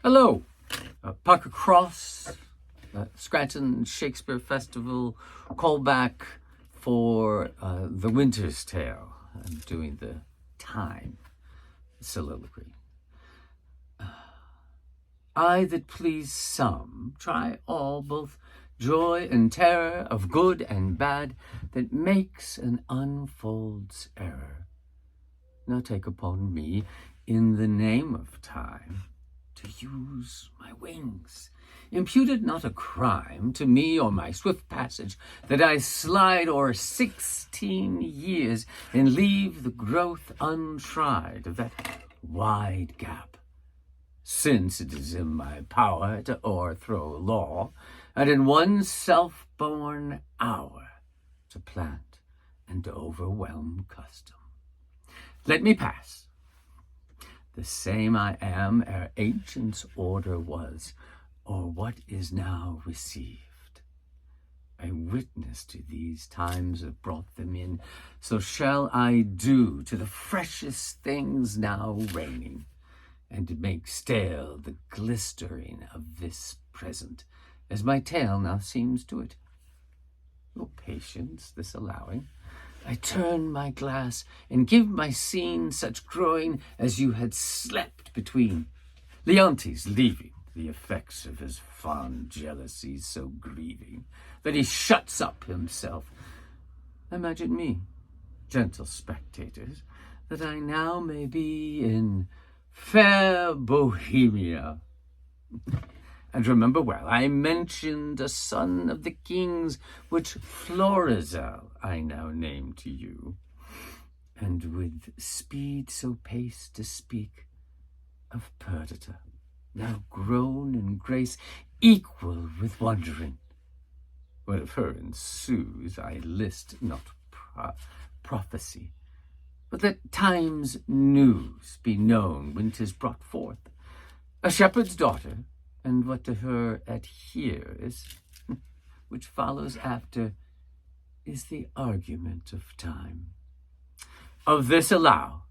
Hello, Parker Cross, Scranton Shakespeare Festival, callback for The Winter's Tale. I'm doing the time soliloquy. I that please some, try all, both joy and terror, of good and bad, that makes and unfolds error. Now take upon me, in the name of time, to use my wings. Impute it not a crime to me or my swift passage, that I slide o'er 16 years and leave the growth untried of that wide gap. Since it is in my power to o'erthrow law, and in one self-born hour to plant and to overwhelm custom. Let me pass. The same I am ere ancients' order was, or what is now received. A witness to these times have brought them in, so shall I do to the freshest things now reigning, and make stale the glistering of this present, as my tale now seems to it. Your patience this allowing, I turn my glass and give my scene such growing as you had slept between. Leontes leaving, the effects of his fond jealousy so grieving, that he shuts up himself. Imagine me, gentle spectators, that I now may be in fair Bohemia. And remember well, I mentioned a son of the king's, which Florizel I now name to you, and with speed so pace to speak of Perdita, now grown in grace, equal with wondering. What of her ensues, I list not prophecy, but that time's news be known when 'tis brought forth. A shepherd's daughter, and what to her adheres, which follows after, is the argument of time. Of this allow,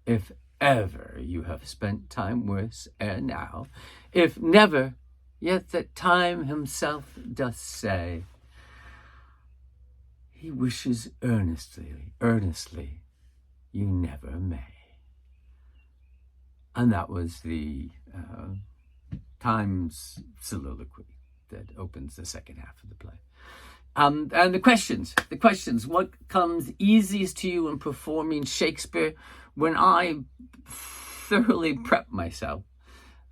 if ever you have spent time worse ere now, if never, yet that time himself doth say, he wishes earnestly, you never may. And that was the Times soliloquy that opens the second half of the play. And the questions, what comes easiest to you in performing Shakespeare? When I thoroughly prep myself,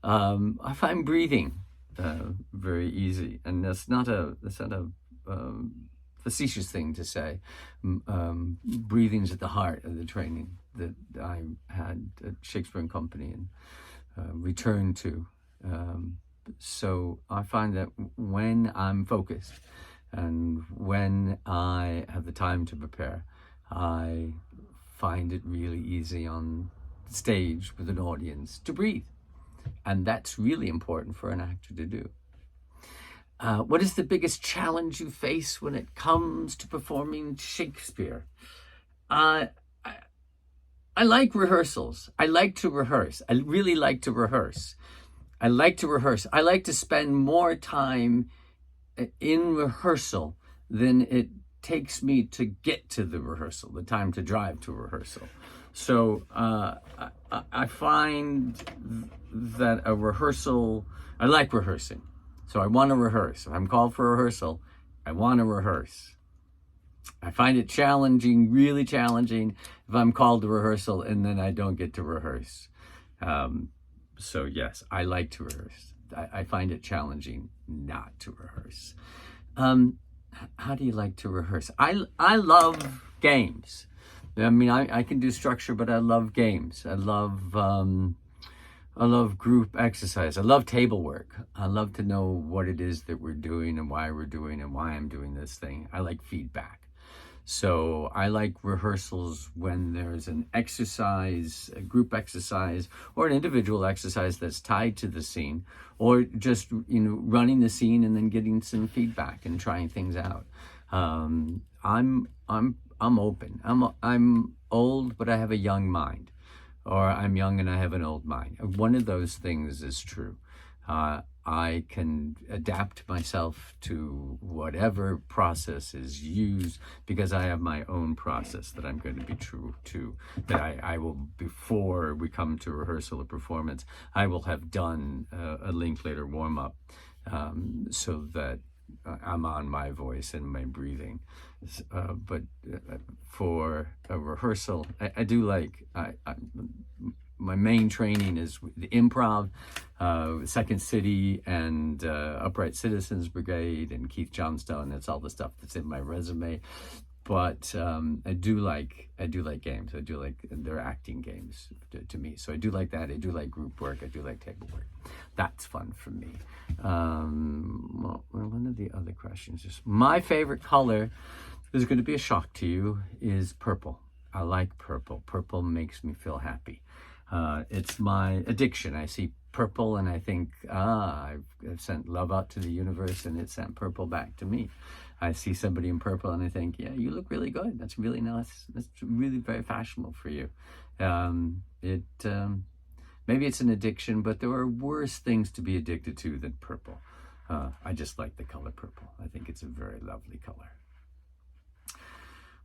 I find breathing very easy, and that's not a facetious thing to say. Breathing's at the heart of the training that I had at Shakespeare and Company and returned to. So I find that when I'm focused and when I have the time to prepare, I find it really easy on stage with an audience to breathe. And that's really important for an actor to do. What is the biggest challenge you face when it comes to performing Shakespeare? I like rehearsals. I like to rehearse. I really like to rehearse. I like to spend more time in rehearsal than it takes me to get to the rehearsal, the time to drive to rehearsal. So I find that a rehearsal, I like rehearsing. So I want to rehearse. If I'm called for a rehearsal, I want to rehearse. I find it challenging, really challenging, if I'm called to rehearsal and then I don't get to rehearse. So yes, I like to rehearse. I find it challenging not to rehearse. How do you like to rehearse? I love games. I mean, I can do structure, but I love games. I love group exercise. I love table work. I love to know what it is that we're doing and why we're doing and why I'm doing this thing. I like feedback. So I like rehearsals when there's an exercise, a group exercise, or an individual exercise that's tied to the scene, or just, running the scene and then getting some feedback and trying things out. I'm open. I'm old, but I have a young mind. or I'm young and I have an old mind. One of those things is true. I can adapt myself to whatever process is used because I have my own process that I'm going to be true to, that I will, before we come to rehearsal or performance, I will have done a Linklater warm-up so that I'm on my voice and my breathing. But for a rehearsal, I do like, my main training is the improv, Second City and Upright Citizens Brigade and Keith Johnstone. That's all the stuff that's in my resume. But I do like games. I do like, they're acting games to me. So I do like that. I do like group work. I do like table work. That's fun for me. Well, one of the other questions is, my favorite color, this is going to be a shock to you, is purple. I like purple. Purple makes me feel happy. It's my addiction. I see purple and I think, I've sent love out to the universe and it sent purple back to me. I see somebody in purple and I think, yeah, you look really good. That's really nice. That's really very fashionable for you. Maybe it's an addiction, but there are worse things to be addicted to than purple. I just like the color purple. I think it's a very lovely color.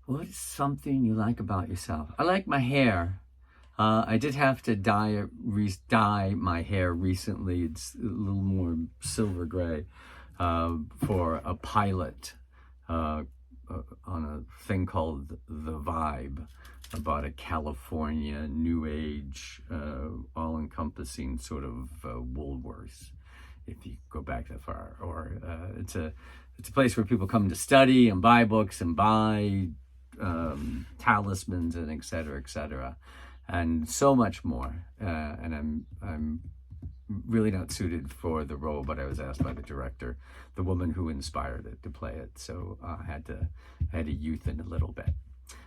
What is something you like about yourself? I like my hair. I did have to dye my hair recently. It's a little more silver gray for a pilot on a thing called The Vibe, about a California new age, all-encompassing sort of Woolworths, if you go back that far. Or it's a place where people come to study and buy books and buy talismans and et cetera, and so much more. And I'm really not suited for the role, but I was asked by the director, the woman who inspired it, to play it. So I had to youthen a little bit.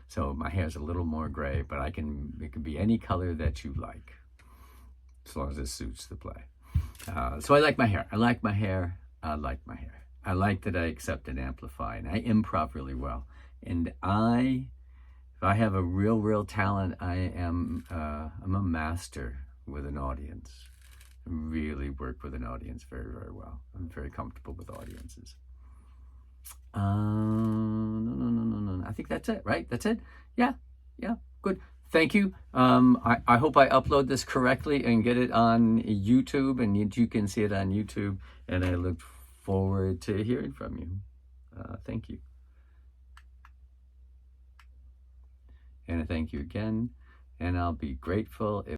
So my hair's a little more gray, but it can be any color that you like, as long as it suits the play. So I like my hair. I like my hair. I like my hair. I like that I accept and amplify, and I improv really well. And if I have a real talent, I'm a master with an audience. I really work with an audience very well. I'm very comfortable with audiences. No. I think that's it, right? That's it? Yeah, good. Thank you. I hope I upload this correctly and get it on YouTube, and you can see it on YouTube. And I look forward to hearing from you. Thank you. And I thank you again. And I'll be grateful if